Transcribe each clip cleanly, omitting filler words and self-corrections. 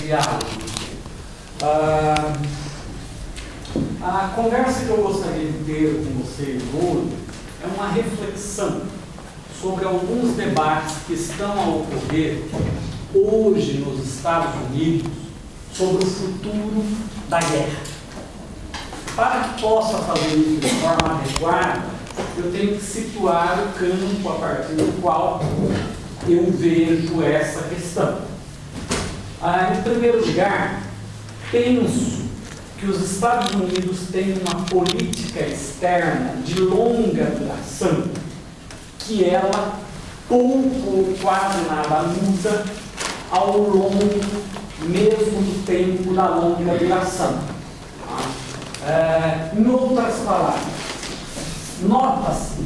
diálogo. A conversa que eu gostaria de ter com vocês hoje é uma reflexão sobre alguns debates que estão a ocorrer hoje nos Estados Unidos sobre o futuro da guerra. Para que possa fazer isso de forma adequada, eu tenho que situar o campo a partir do qual eu vejo essa questão. Em primeiro lugar, penso que os Estados Unidos têm uma política externa de longa duração que ela pouco ou quase nada muda ao longo mesmo do tempo da longa duração. Em outras palavras, nota-se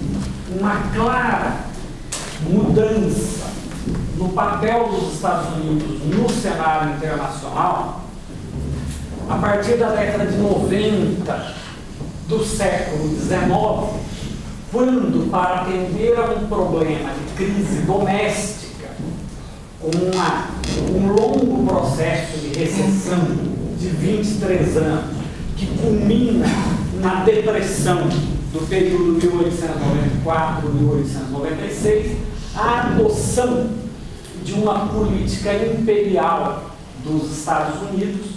uma clara mudança no papel dos Estados Unidos no cenário internacional a partir da década de 90 do século XIX, quando, para atender a um problema de crise doméstica, com um longo processo de recessão de 23 anos, que culmina na depressão do período 1894-1896, a adoção de uma política imperial dos Estados Unidos,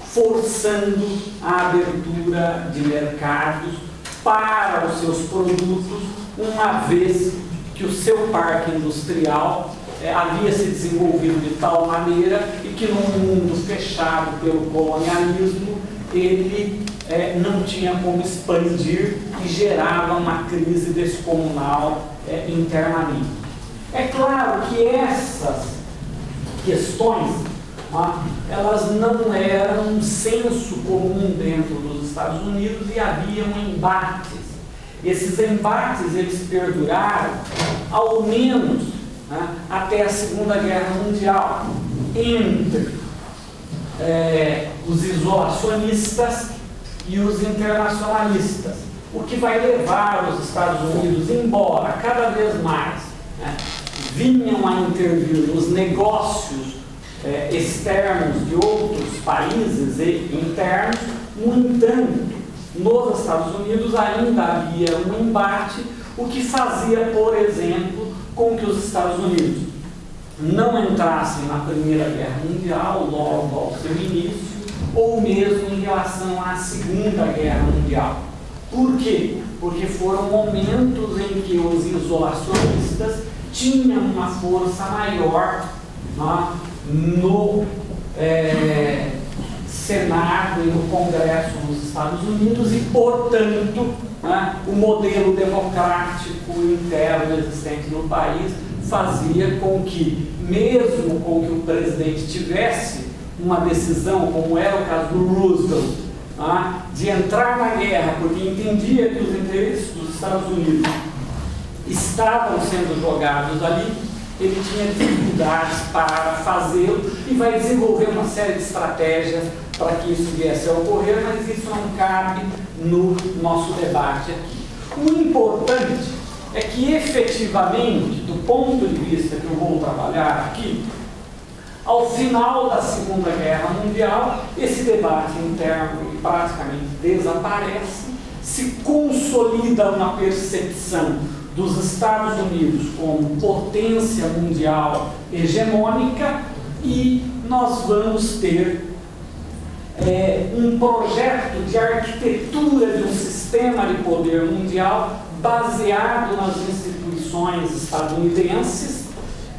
forçando a abertura de mercados para os seus produtos, uma vez que o seu parque industrial havia se desenvolvido de tal maneira e que num mundo fechado pelo colonialismo ele não tinha como expandir e gerava uma crise descomunal internamente. É claro que essas questões elas não eram um senso comum dentro dos Estados Unidos e haviam embates. Esses embates eles perduraram ao menos até a Segunda Guerra Mundial entre os isolacionistas e os internacionalistas, o que vai levar os Estados Unidos, embora cada vez mais vinham a intervir nos negócios externos de outros países e internos, no entanto, nos Estados Unidos ainda havia um embate, o que fazia, por exemplo, com que os Estados Unidos não entrassem na Primeira Guerra Mundial logo ao seu início, ou mesmo em relação à Segunda Guerra Mundial. Por quê? Porque foram momentos em que os isolacionistas tinham uma força maior no Senado e no Congresso dos Estados Unidos e, portanto, o modelo democrático interno existente no país fazia com que, mesmo com que o presidente tivesse uma decisão, como era o caso do Roosevelt, de entrar na guerra porque entendia que os interesses dos Estados Unidos estavam sendo jogados ali, ele tinha dificuldades para fazê-lo e vai desenvolver uma série de estratégias para que isso viesse a ocorrer, mas isso não cabe no nosso debate aqui. O importante é que, efetivamente, do ponto de vista que eu vou trabalhar aqui, ao final da Segunda Guerra Mundial, esse debate interno praticamente desaparece, se consolida uma percepção dos Estados Unidos como potência mundial hegemônica e nós vamos ter um projeto de arquitetura de um sistema de poder mundial baseado nas instituições estadunidenses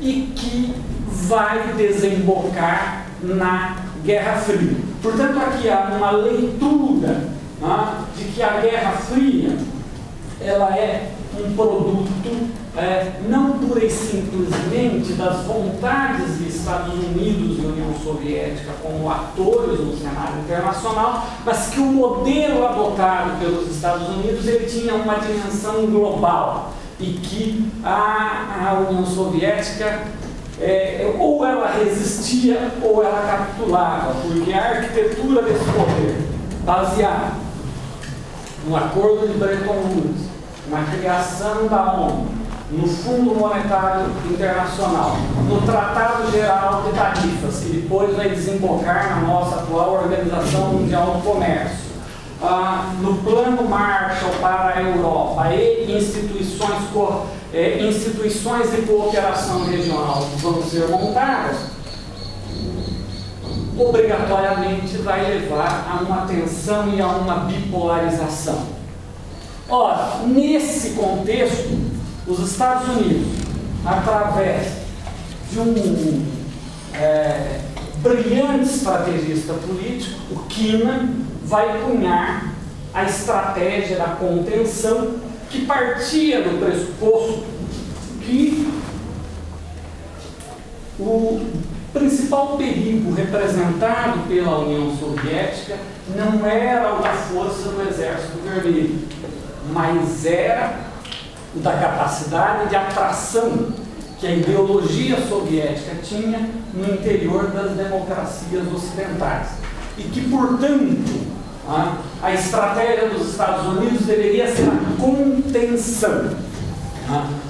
e que vai desembocar na Guerra Fria. Portanto, aqui há uma leitura de que a Guerra Fria ela é um produto não pura e simplesmente das vontades de Estados Unidos e União Soviética como atores no cenário internacional, mas que o modelo adotado pelos Estados Unidos ele tinha uma dimensão global e que a União Soviética ou ela resistia ou ela capitulava, porque a arquitetura desse poder, baseada no acordo de Bretton Woods, na criação da ONU, no Fundo Monetário Internacional, no Tratado Geral de Tarifas, que depois vai desembocar na nossa atual Organização Mundial do Comércio, no Plano Marshall para a Europa e instituições de cooperação regional que vão ser montadas, obrigatoriamente vai levar a uma tensão e a uma bipolarização. Ora, nesse contexto, os Estados Unidos, através de um brilhante estrategista político, o Kennan, vai cunhar a estratégia da contenção, que partia do pressuposto que o principal perigo representado pela União Soviética não era o da força do Exército Vermelho, mas era o da capacidade de atração que a ideologia soviética tinha no interior das democracias ocidentais. E que, portanto, a estratégia dos Estados Unidos deveria ser a contenção.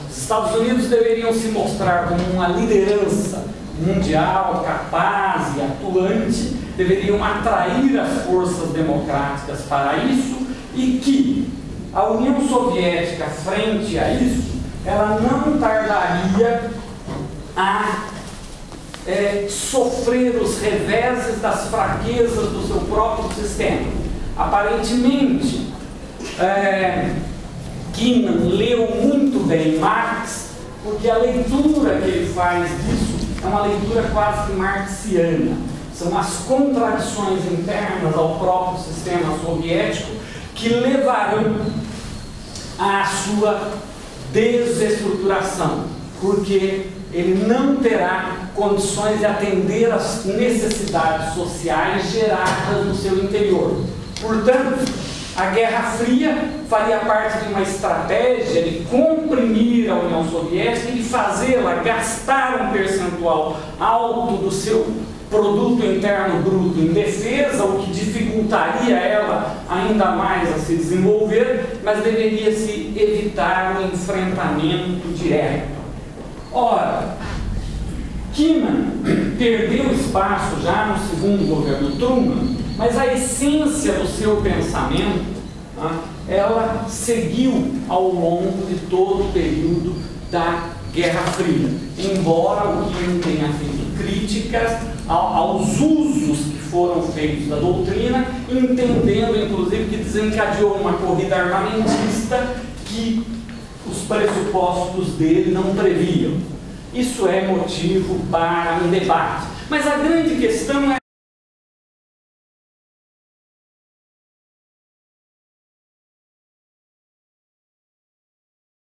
Os Estados Unidos deveriam se mostrar como uma liderança mundial capaz e atuante, deveriam atrair as forças democráticas para isso, e que a União Soviética, frente a isso, ela não tardaria a sofrer os reveses das fraquezas do seu próprio sistema. Aparentemente, Kennan leu muito bem Marx, porque a leitura que ele faz disso é uma leitura quase que marxiana. São as contradições internas ao próprio sistema soviético que levarão à sua desestruturação, porque ele não terá condições de atender às necessidades sociais geradas no seu interior. Portanto, a Guerra Fria faria parte de uma estratégia de comprimir a União Soviética e de fazê-la gastar um percentual alto do seu produto interno bruto em defesa, o que dificultaria ela ainda mais a se desenvolver, mas deveria-se evitar o enfrentamento direto. Ora, Kennan perdeu espaço já no segundo governo Truman, mas a essência do seu pensamento, ela seguiu ao longo de todo o período da Guerra Fria, embora o Kennan tenha feito críticas aos usos que foram feitos da doutrina, entendendo inclusive que desencadeou uma corrida armamentista que os pressupostos dele não previam. Isso é motivo para um debate. Mas a grande questão é